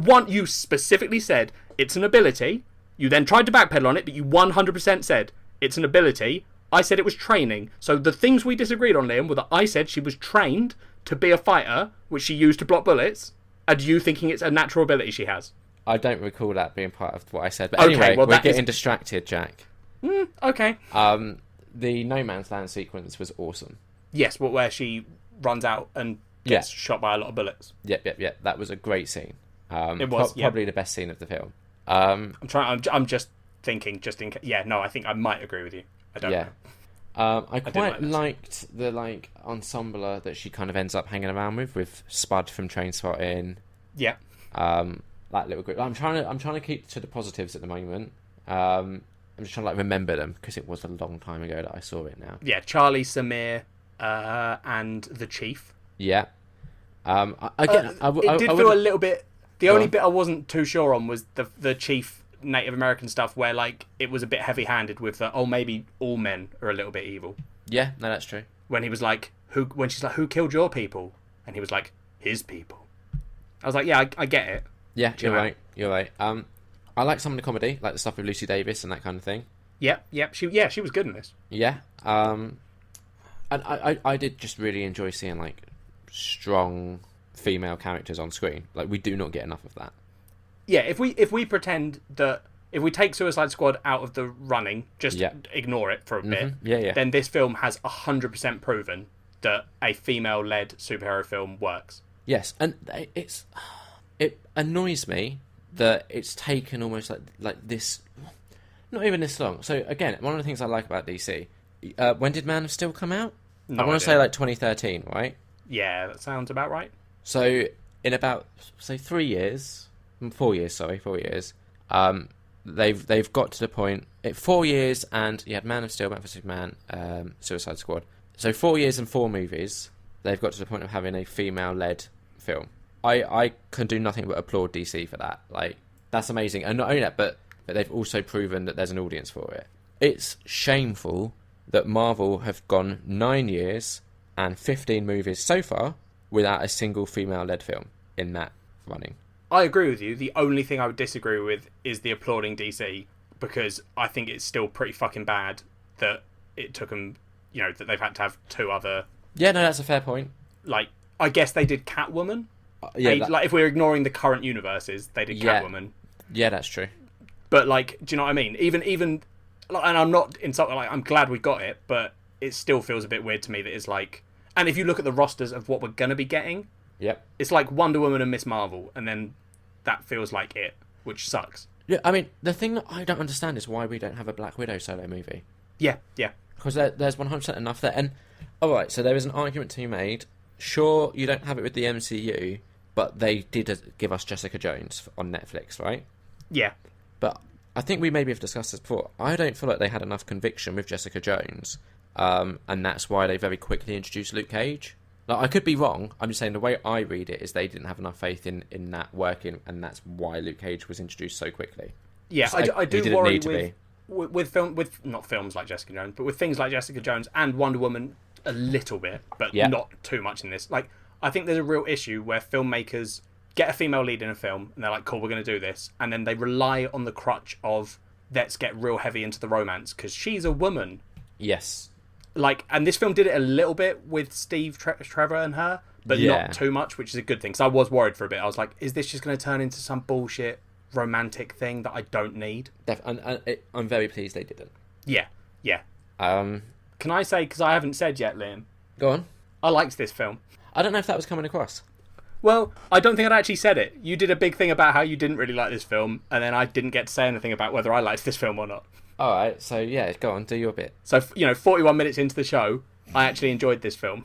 specifically said it's an ability. You then tried to backpedal on it, but you 100% said it's an ability. I said it was training. So the things we disagreed on, Liam, were that I said she was trained to be a fighter, which she used to block bullets, and you thinking it's a natural ability she has. I don't recall that being part of what I said. But Okay, anyway, well, we're that is- getting distracted, Jack. Okay. The No Man's Land sequence was awesome. Yes, but where she runs out and gets shot by a lot of bullets. Yep. That was a great scene. It was, yeah. Probably the best scene of the film. I'm just thinking, just in case. Yeah, no, I think I might agree with you. I don't Yeah. know. I like quite this. liked the ensemble that she kind of ends up hanging around with Spud from Trainspotting. Yeah. That little group. I'm trying to keep to the positives at the moment. I'm just trying to remember them because it was a long time ago that I saw it now. Yeah, Charlie, Samir, and the Chief. Yeah. It It did feel a little bit. The only bit I wasn't too sure on was the Chief Native American stuff, where like it was a bit heavy-handed with the maybe all men are a little bit evil. Yeah, no, that's true. When he was like, when she's like, who killed your people? And he was like, his people. I was like, yeah, I get it. Yeah, Chill you're out. right. You're right. I like some of the comedy, like the stuff with Lucy Davis and that kind of thing. Yep. She was good in this. Yeah. And I did just really enjoy seeing like strong female characters on screen. Like we do not get enough of that. Yeah, if we pretend that if we take Suicide Squad out of the running, just ignore it for a bit, Yeah. then this film has 100% proven that a female-led superhero film works. Yes, and it annoys me that it's taken almost like this, not even this long. So again, one of the things I like about DC, when did Man of Steel come out? No I want to idea. say like 2013, right? Yeah, that sounds about right. So in about 4 years, they've got to the point. 4 years, and you had Man of Steel, Batman vs Superman, Suicide Squad. So 4 years and 4 movies, they've got to the point of having a female-led film. I can do nothing but applaud DC for that. Like that's amazing, and not only that, but they've also proven that there's an audience for it. It's shameful that Marvel have gone 9 years and 15 movies so far without a single female-led film in that running. I agree with you. The only thing I would disagree with is the applauding DC, because I think it's still pretty fucking bad that it took them, that they've had to have 2 other... Yeah, no, that's a fair point. Like, I guess they did Catwoman. Yeah, Like, if we're ignoring the current universes, they did Catwoman. Yeah, that's true. But, like, do you know what I mean? Even, like, and I'm not insulting, like, I'm glad we got it, but it still feels a bit weird to me that it's like. And if you look at the rosters of what we're gonna be getting, Yep. it's like Wonder Woman and Miss Marvel, and then that feels like it, which sucks. Yeah, I mean, the thing that I don't understand is why we don't have a Black Widow solo movie. Yeah, yeah. Because there's 100% enough there. And, alright, so there is an argument to be made. Sure, you don't have it with the MCU, but they did give us Jessica Jones on Netflix, right? Yeah. But I think we maybe have discussed this before. I don't feel like they had enough conviction with Jessica Jones, and that's why they very quickly introduced Luke Cage. Like, I could be wrong. I'm just saying the way I read it is they didn't have enough faith in that working, and that's why Luke Cage was introduced so quickly. Yeah, I do didn't worry need to be. with not films like Jessica Jones, but with things like Jessica Jones and Wonder Woman a little bit, but Yeah. not too much in this. Like, I think there's a real issue where filmmakers get a female lead in a film and they're like, cool, we're going to do this, and then they rely on the crutch of let's get real heavy into the romance because she's a woman. Yes. Like, and this film did it a little bit with Steve Trevor and her, but Yeah. not too much, which is a good thing. Because I was worried for a bit. I was like, is this just going to turn into some bullshit romantic thing that I don't need? I'm very pleased they didn't. Yeah, yeah. Um, Can I say, because I haven't said yet, Liam, go on. I liked this film. I don't know if that was coming across. Well, I don't think I'd actually said it. You did a big thing about how you didn't really like this film, and then I didn't get to say anything about whether I liked this film or not. Alright, so yeah, go on, do your bit. So, 41 minutes into the show, I actually enjoyed this film.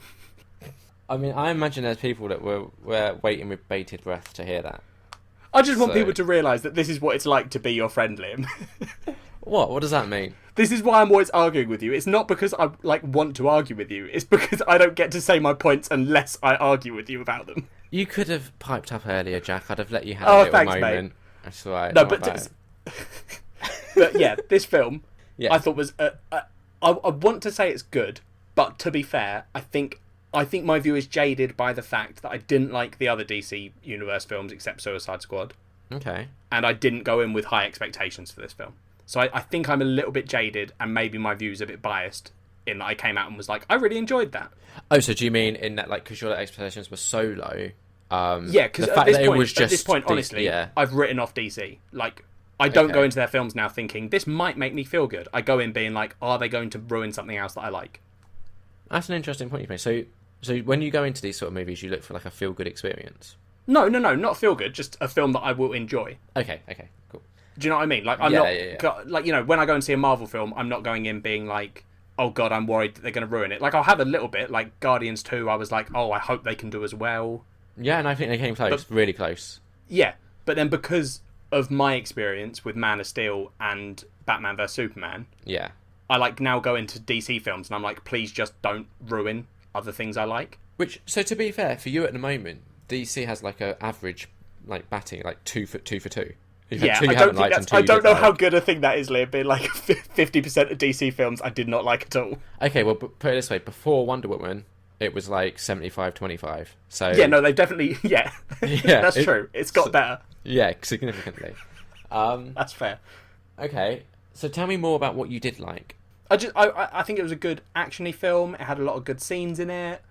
I mean, I imagine there's people that were waiting with bated breath to hear that. I just want So- people to realise that this is what it's like to be your friend, Liam. What? What does that mean? This is why I'm always arguing with you. It's not because I want to argue with you. It's because I don't get to say my points unless I argue with you about them. You could have piped up earlier, Jack. I'd have let you have Oh, a little thanks, mate. moment. That's all right. No, don't but worry about but yeah, this film Yeah. I thought was I want to say it's good, but to be fair, I think my view is jaded by the fact that I didn't like the other DC Universe films except Suicide Squad, it. Okay. and I didn't go in with high expectations for this film. So I think I'm a little bit jaded, and maybe my view is a bit biased in that I came out and was like, I really enjoyed that. Oh, so do you mean in that, like, because your expectations were so low? Yeah, because the at fact this that it point, was just honestly, yeah. I've written off DC. Like, I don't Okay. go into their films now thinking this might make me feel good. I go in being like, are they going to ruin something else that I like? That's an interesting point you made. So when you go into these sort of movies, you look for like a feel-good experience. No, not feel good. Just a film that I will enjoy. Okay, cool. Do you know what I mean? Like, I'm Yeah, not yeah. like, when I go and see a Marvel film, I'm not going in being like, oh god, I'm worried that they're going to ruin it. Like, I'll have a little bit. Like Guardians 2, I was like, oh, I hope they can do as well. Yeah, and I think they came close, really close. Yeah, but then because of my experience with Man of Steel and Batman vs Superman, Yeah. I like now go into DC films and I'm like, please just don't ruin other things I like. Which, so to be fair, for you at the moment, DC has like a average like batting, like 2 for 2. You've had Yeah, two you I haven't don't think liked that's. and two I you don't did know how like. good a thing that is, Liam. Being like 50% of DC films I did not like at all. Okay, well, put it this way: before Wonder Woman, it was like 75-25. So Yeah, no, they've definitely. Yeah, Yeah, that's true. It's got better. yeah, significantly. That's fair. Okay, so tell me more about what you did like. I think it was a good actiony film. It had a lot of good scenes in it.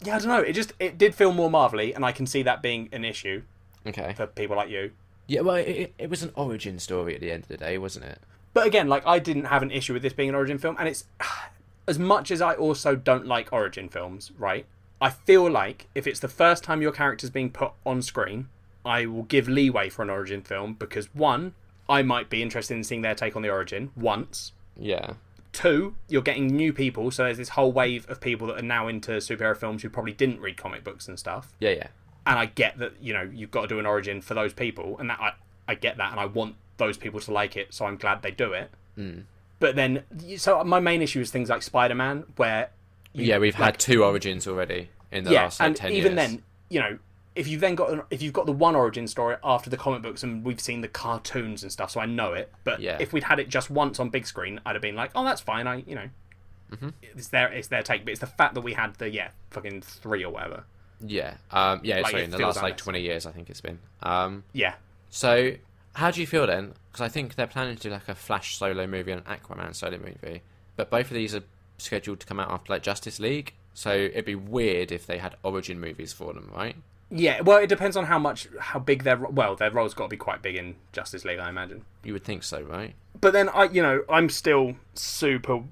Yeah, I don't know. It did feel more Marvel-y, and I can see that being an issue Okay. for people like you. Yeah, well, it was an origin story at the end of the day, wasn't it? But again, like, I didn't have an issue with this being an origin film, and it's as much as I also don't like origin films, right? I feel like if it's the first time your character's being put on screen, I will give leeway for an origin film because one, I might be interested in seeing their take on the origin once. Yeah. Two, you're getting new people, so there's this whole wave of people that are now into superhero films who probably didn't read comic books and stuff. Yeah. And I get that, you've got to do an origin for those people, and that I get that, and I want those people to like it, so I'm glad they do it. Mm. But then, so my main issue is things like Spider-Man, where We've had 2 origins already in the last like 10 years. even then, if you've got the one origin story after the comic books, and we've seen the cartoons and stuff, so I know it. But Yeah. if we'd had it just once on big screen, I'd have been like, oh, that's fine. It's their take. But it's the fact that we had the fucking 3 or whatever. Yeah. Like, Sorry, it in the feels last like unnecessary. 20 years, I think it's been. Yeah. So, how do you feel then? Because I think they're planning to do like a Flash solo movie and an Aquaman solo movie, but both of these are scheduled to come out after like Justice League. So it'd be weird if they had origin movies for them, right? Yeah, well, it depends on how big their role's got to be quite big in Justice League, I imagine. You would think so, right? But then I'm still super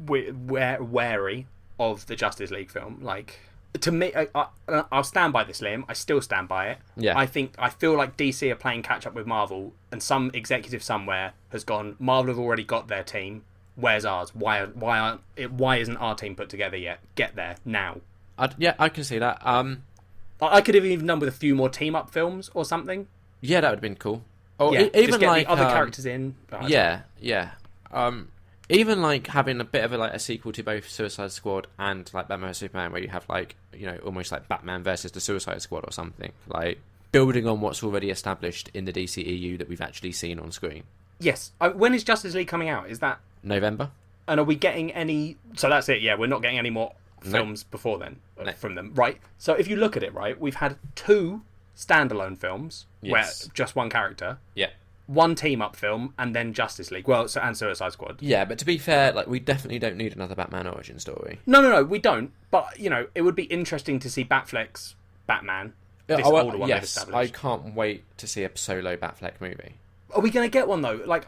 wary of the Justice League film. Like, to me, I'll stand by this, Liam. I still stand by it. Yeah. I feel like DC are playing catch up with Marvel, and some executive somewhere has gone, Marvel have already got their team. Where's ours? Why isn't our team put together yet? Get there now. I can see that. I could have even done with a few more team up films or something. Yeah, that would have been cool. Or yeah, even just get like the other characters in. Yeah. Even like having a bit of a sequel to both Suicide Squad and like Batman vs Superman, where you have like almost like Batman versus the Suicide Squad or something, like building on what's already established in the DCEU that we've actually seen on screen. Yes. When is Justice League coming out? Is that November? And are we getting any? So that's it. Yeah, we're not getting any more films before then from them, right? So if you look at it, right, we've had 2 standalone films where just one character. Yeah. 1 team-up film, and then Justice League. Well, and Suicide Squad. Yeah, but to be fair, like we definitely don't need another Batman origin story. No, we don't. But it would be interesting to see Batfleck's Batman. This older one they've established. I can't wait to see a solo Batfleck movie. Are we going to get one though? Like,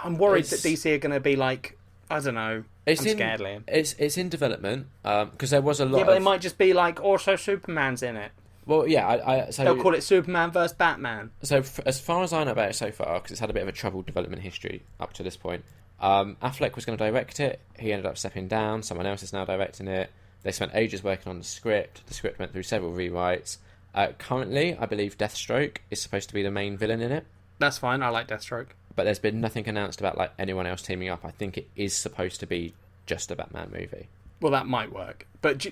I'm worried that DC are going to be like, I don't know. I'm scared, Liam. It's in development because there was a lot. Yeah, but it might just be like, also Superman's in it. Well, yeah, so they'll call it Superman vs Batman. So as far as I know about it so far, because it's had a bit of a troubled development history up to this point, Affleck was going to direct it. He ended up stepping down. Someone else is now directing it. They spent ages working on the script. The script went through several rewrites. Currently, I believe Deathstroke is supposed to be the main villain in it. That's fine. I like Deathstroke. But there's been nothing announced about like anyone else teaming up. I think it is supposed to be just a Batman movie. Well, that might work. But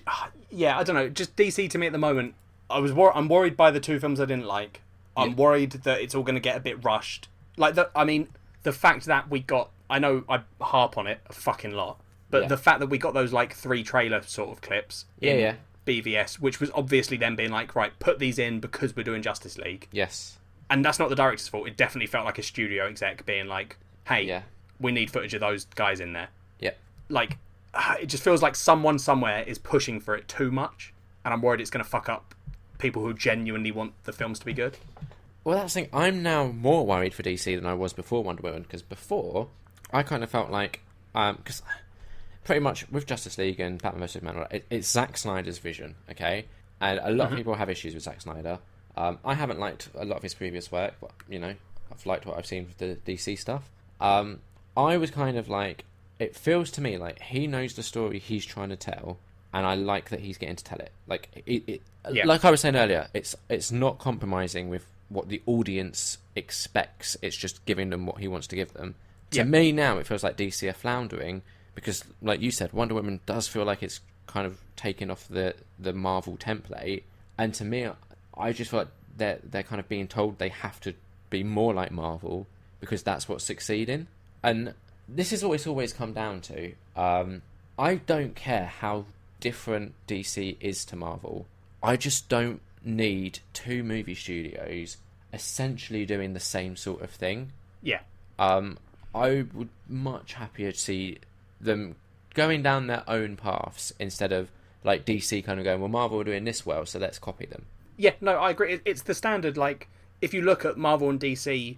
yeah, I don't know. Just DC to me at the moment. I'm worried by the 2 films I didn't like. I'm worried that it's all going to get a bit rushed. Like the fact that we got. I know I harp on it a fucking lot, but the fact that we got those like 3 trailer sort of clips in BVS, which was obviously them being like, right, put these in because we're doing Justice League. Yes. And that's not the director's fault. It definitely felt like a studio exec being like, hey, we need footage of those guys in there. Yeah. Like, it just feels like someone somewhere is pushing for it too much, and I'm worried it's going to fuck up people who genuinely want the films to be good. Well, that's the thing. I'm now more worried for DC than I was before Wonder Woman, because before, I kind of felt like... Because pretty much with Justice League and Batman vs Superman, it's Zack Snyder's vision, okay? And a lot of people have issues with Zack Snyder. I haven't liked a lot of his previous work, but, I've liked what I've seen with the DC stuff. I was kind of like... It feels to me like he knows the story he's trying to tell, and I like that he's getting to tell it. Like, like I was saying earlier, it's not compromising with what the audience expects. It's just giving them what he wants to give them. To me now, it feels like DC are floundering, because, like you said, Wonder Woman does feel like it's kind of taken off the Marvel template, and to me... I just feel like they're kind of being told they have to be more like Marvel because that's what's succeeding. And this is what it's always come down to. I don't care how different DC is to Marvel. I just don't need 2 movie studios essentially doing the same sort of thing. Yeah. I would much happier see them going down their own paths instead of like DC kind of going, well, Marvel are doing this well, so let's copy them. Yeah, no, I agree. It's the standard, like, if you look at Marvel and DC,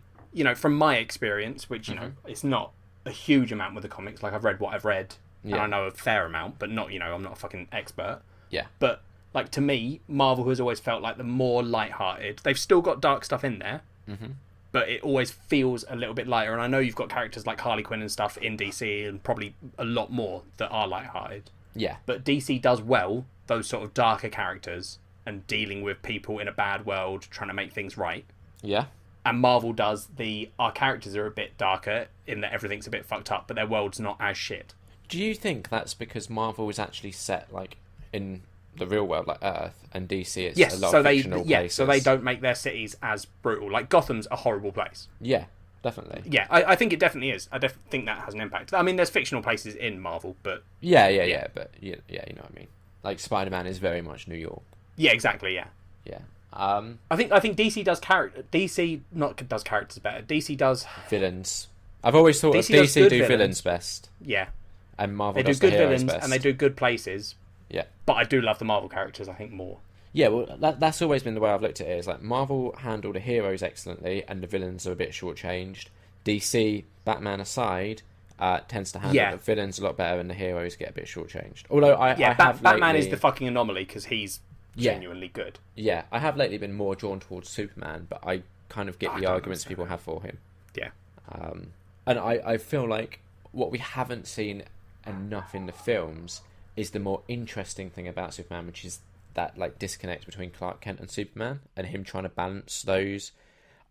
from my experience, which, it's not a huge amount with the comics, like, I've read what I've read, and I know a fair amount, but not, I'm not a fucking expert. Yeah. But, like, to me, Marvel has always felt like the more lighthearted. They've still got dark stuff in there, but it always feels a little bit lighter, and I know you've got characters like Harley Quinn and stuff in DC, and probably a lot more that are lighthearted. Yeah. But DC does well those sort of darker characters, and dealing with people in a bad world, trying to make things right. Yeah. And Marvel does our characters are a bit darker, in that everything's a bit fucked up, but their world's not as shit. Do you think that's because Marvel is actually set, like, in the real world, like Earth, and DC it's a lot of fictional places? So they don't make their cities as brutal. Like, Gotham's a horrible place. Yeah, definitely. Yeah, I think it definitely is. I think that has an impact. I mean, there's fictional places in Marvel, but... Yeah, but, you know what I mean. Like, Spider-Man is very much New York. Yeah, exactly. Yeah. Yeah. I think DC does does characters better. DC does villains. I've always thought DC do villains best. Yeah. And Marvel do good villains best. And they do good places. Yeah. But I do love the Marvel characters, I think, more. Yeah, well, that's always been the way I've looked at it. Is like Marvel handle the heroes excellently, and the villains are a bit shortchanged. DC, Batman aside, tends to handle the villains a lot better, and the heroes get a bit shortchanged. Although I have Batman lately, is the fucking anomaly because he's genuinely good. Yeah, I have lately been more drawn towards Superman, but I kind of get the arguments people have for him. Yeah. And I feel like what we haven't seen enough in the films is the more interesting thing about Superman, which is that like disconnect between Clark Kent and Superman, and him trying to balance those.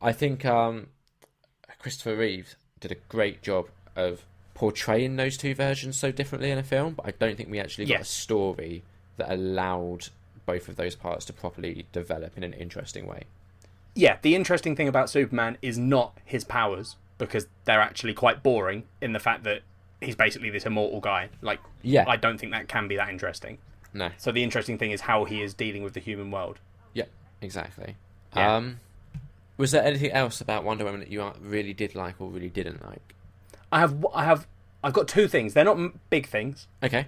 I think Christopher Reeve did a great job of portraying those two versions so differently in a film, but I don't think we actually got a story that allowed both of those parts to properly develop in an interesting way. Yeah, the interesting thing about Superman is not his powers, because they're actually quite boring in the fact that he's basically this immortal guy. Like, I don't think that can be that interesting. No. So the interesting thing is how he is dealing with the human world. Yeah, exactly. Yeah. Was there anything else about Wonder Woman that you really did like or really didn't like? I've got two things. They're not big things. Okay.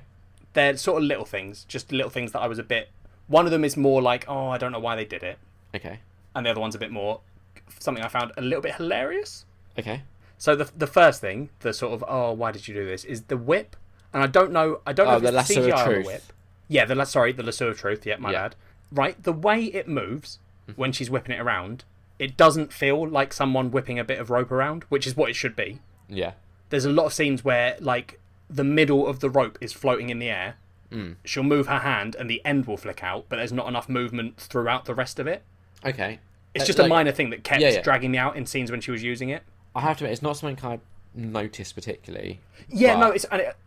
They're sort of little things, just little things that I was a bit... One of them is more like, oh, I don't know why they did it. Okay. And the other one's a bit more something I found a little bit hilarious. Okay. So the first thing, the sort of, oh, why did you do this, is the whip. And I don't know if it's the lasso CGI of or truth. the whip. Yeah, the lasso of truth. Yeah, my bad. Right, the way it moves when she's whipping it around, it doesn't feel like someone whipping a bit of rope around, which is what it should be. Yeah. There's a lot of scenes where, like, the middle of the rope is floating in the air. She'll move her hand and the end will flick out, but there's not enough movement throughout the rest of it. Okay. It's just a minor thing that kept dragging me out in scenes when she was using it. I have to admit, it's not something I noticed particularly. Yeah, no,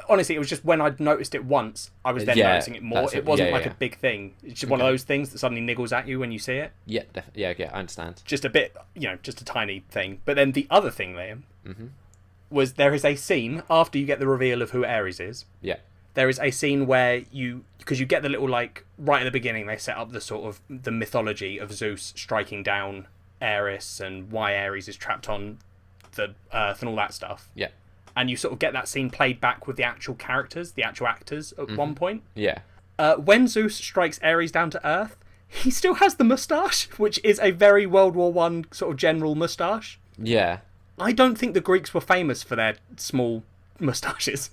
honestly, it was just when I'd noticed it once, I was then noticing it more. It wasn't like a big thing. It's just one of those things that suddenly niggles at you when you see it. Yeah, definitely. Yeah, I understand. Just a bit, just a tiny thing. But then the other thing, Liam, was there is a scene after you get the reveal of who Ares is. Yeah. There is a scene where because you get the little, like, right at the beginning, they set up the sort of the mythology of Zeus striking down Ares and why Ares is trapped on the Earth and all that stuff. Yeah. And you sort of get that scene played back with the actual characters, the actual actors at one point. Yeah. When Zeus strikes Ares down to Earth, he still has the moustache, which is a very World War I sort of general moustache. Yeah. I don't think the Greeks were famous for their small moustaches.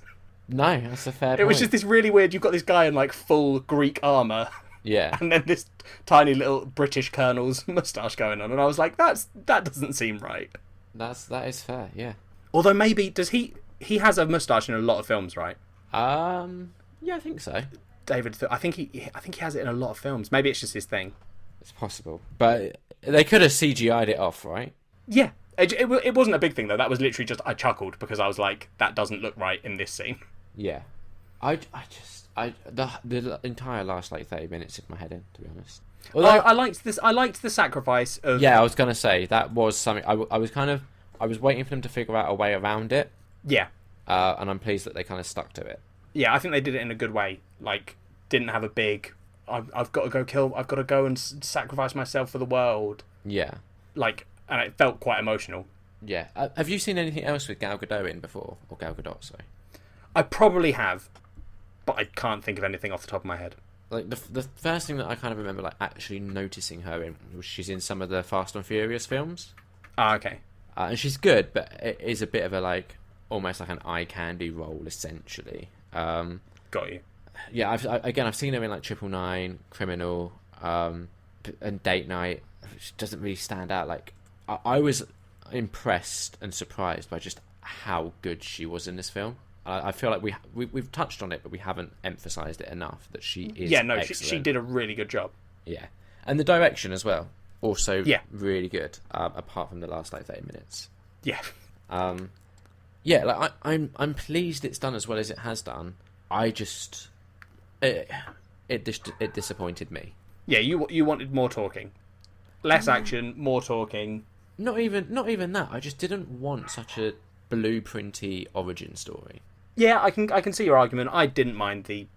No, that's a fair point. It was just this really weird, you've got this guy in like full Greek armour. Yeah. And then this tiny little British colonel's moustache going on. And I was like, that doesn't seem right. That is fair, yeah. Although maybe, does he has a moustache in a lot of films, right? Yeah, I think so. David, I think he has it in a lot of films. Maybe it's just his thing. It's possible. But they could have CGI'd it off, right? Yeah. It wasn't a big thing, though. That was literally just, I chuckled because I was like, that doesn't look right in this scene. Yeah. The entire last, like, 30 minutes of my head in, to be honest. Although, I liked the sacrifice of... Yeah, I was going to say, that was something... I was waiting for them to figure out a way around it. Yeah. And I'm pleased that they kind of stuck to it. Yeah, I think they did it in a good way. Like, didn't have a big... I've got to go and sacrifice myself for the world. Yeah. Like, and it felt quite emotional. Yeah. Have you seen anything else with Gal Gadot in before? Or Gal Gadot, sorry. I probably have, but I can't think of anything off the top of my head. Like, the first thing that I kind of remember, like, actually noticing her in was she's in some of the Fast and Furious films. Ah, okay. And she's good, but it is a bit of a, like, almost like an eye candy role, essentially. Got you. Yeah, I've seen her in, like, 999, Criminal, and Date Night. She doesn't really stand out. Like, I was impressed and surprised by just how good she was in this film. I feel like we've touched on it, but we haven't emphasised it enough that she is excellent. She did a really good job. Yeah. And the direction as well. Also really good, apart from the last, like, 30 minutes. Yeah. Yeah, like, I'm pleased it's done as well as it has done. I just... It disappointed me. Yeah, you wanted more talking. Less action, more talking. Not even that. I just didn't want such a blueprinty origin story. Yeah, I can see your argument. I didn't mind the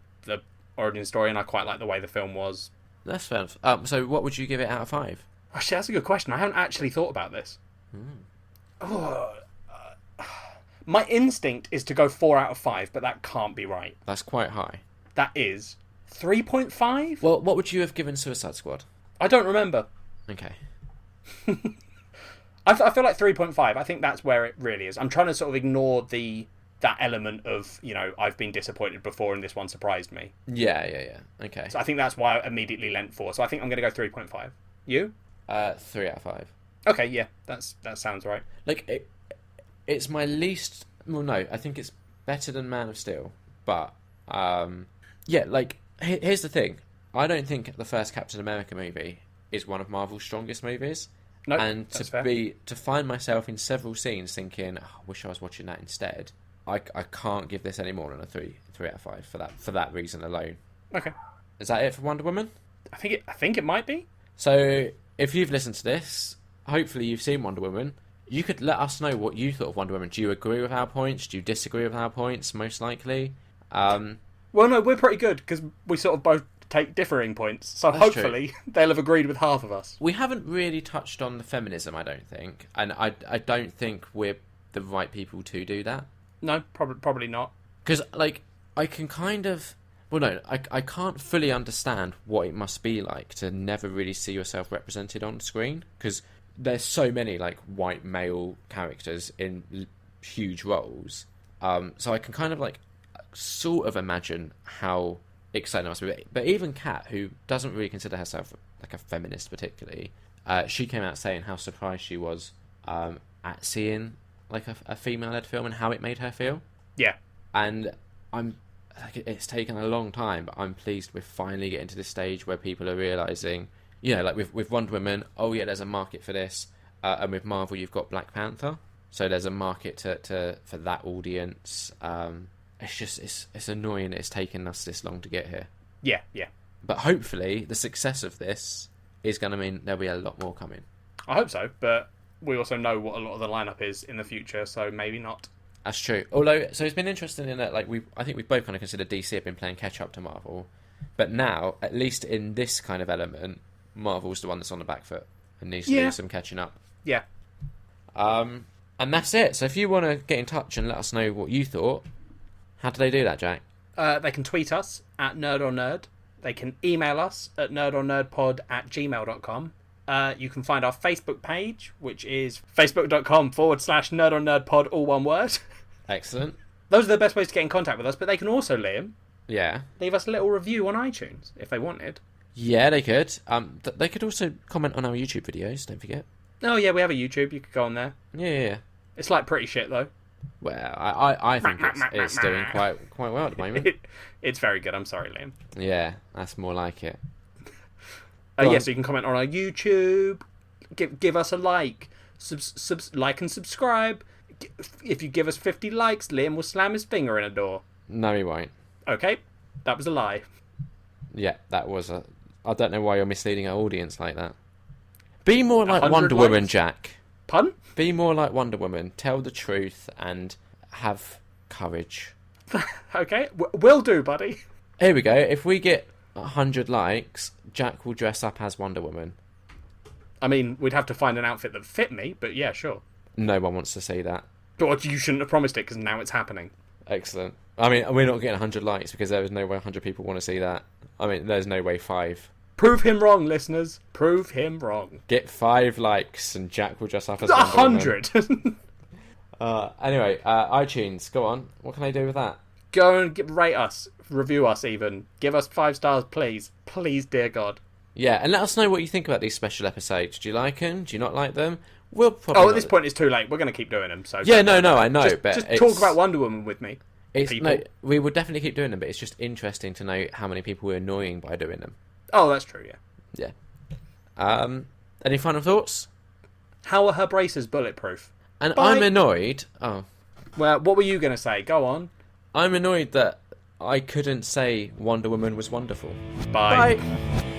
origin story, and I quite like the way the film was. That's fair. So what would you give it out of 5? Actually, that's a good question. I haven't actually thought about this. My instinct is to go 4 out of 5, but that can't be right. That's quite high. That is 3.5? Well, what would you have given Suicide Squad? I don't remember. Okay. I feel like 3.5. I think that's where it really is. I'm trying to sort of ignore that element of, I've been disappointed before and this one surprised me. Yeah. Okay. So I think that's why I immediately leant for. So I think I'm going to go 3.5. You? 3 out of 5. Okay, yeah, that sounds right. Like, it's my least... Well, no, I think it's better than Man of Steel. But, yeah, like, here's the thing. I don't think the first Captain America movie is one of Marvel's strongest movies. No, and that's fair. to find myself in several scenes thinking, I wish I was watching that instead. I can't give this any more than a 3 out of 5 for that reason alone. Okay. Is that it for Wonder Woman? I think it might be. So, if you've listened to this, hopefully you've seen Wonder Woman. You could let us know what you thought of Wonder Woman. Do you agree with our points? Do you disagree with our points? Most likely. Well, no, we're pretty good because we sort of both take differing points. So That's hopefully they'll have agreed with half of us. We haven't really touched on the feminism, I don't think, and I don't think we're the right people to do that. No, probably not. Because, like, I can kind of... Well, no, I can't fully understand what it must be like to never really see yourself represented on screen. Because there's so many, like, white male characters in huge roles. So I can kind of, like, sort of imagine how exciting it must be. But even Kat, who doesn't really consider herself, like, a feminist particularly, she came out saying how surprised she was at seeing, like, a female-led film and how it made her feel. Yeah. And it's taken a long time, but I'm pleased we're finally getting to this stage where people are realising, like with Wonder Woman, oh yeah, there's a market for this, and with Marvel you've got Black Panther, so there's a market for that audience. It's annoying it's taken us this long to get here. Yeah. But hopefully the success of this is going to mean there'll be a lot more coming. I hope so, but we also know what a lot of the lineup is in the future, so maybe not. That's true. Although, so it's been interesting in that, like, I think we've both kind of considered DC have been playing catch up to Marvel, but now, at least in this kind of element, Marvel's the one that's on the back foot and needs to do some catching up. Yeah. And that's it. So if you want to get in touch and let us know what you thought, how do they do that, Jack? They can tweet us at nerdornerd. They can email us at nerdornerdpod@gmail.com. You can find our Facebook page, which is facebook.com/nerdornerdpod, all one word. Excellent. Those are the best ways to get in contact with us, but they can also, Liam, Yeah. leave us a little review on iTunes if they wanted. Yeah, they could. They could also comment on our YouTube videos, don't forget. Oh, yeah, we have a YouTube. You could go on there. Yeah. It's like pretty shit, though. Well, I think it's doing quite well at the moment. It's very good. I'm sorry, Liam. Yeah, that's more like it. Yes, so you can comment on our YouTube. Give us a like. Like and subscribe. If you give us 50 likes, Liam will slam his finger in a door. No, he won't. Okay, that was a lie. Yeah, that was a... I don't know why you're misleading our audience like that. Be more like 100 Wonder Woman, likes? Jack. Pardon? Be more like Wonder Woman. Tell the truth and have courage. Okay, will do, buddy. Here we go. If we get 100 likes, Jack will dress up as Wonder Woman. I mean, we'd have to find an outfit that fit me, but yeah, sure. No one wants to see that. But you shouldn't have promised it, because now it's happening. Excellent. I mean, we're not getting 100 likes because there is no way 100 people want to see that. I mean, there's no way 5. Prove him wrong, listeners. Prove him wrong. Get 5 likes and Jack will dress up as Wonder 100! Anyway, iTunes, go on. What can I do with that? Go and rate us. Review us, even. Give us 5 stars, please. Please, dear God. Yeah, and let us know what you think about these special episodes. Do you like them? Do you not like them? We'll probably... Oh, at this point it's too late. We're going to keep doing them. So yeah, no, I know, but just talk about Wonder Woman with me. No, we would definitely keep doing them, but it's just interesting to know how many people we're annoying by doing them. Oh, that's true, yeah. Yeah. Any final thoughts? How are her braces bulletproof? And Bye. I'm annoyed... Oh. Well, what were you going to say? Go on. I'm annoyed that I couldn't say Wonder Woman was wonderful. Bye. Bye.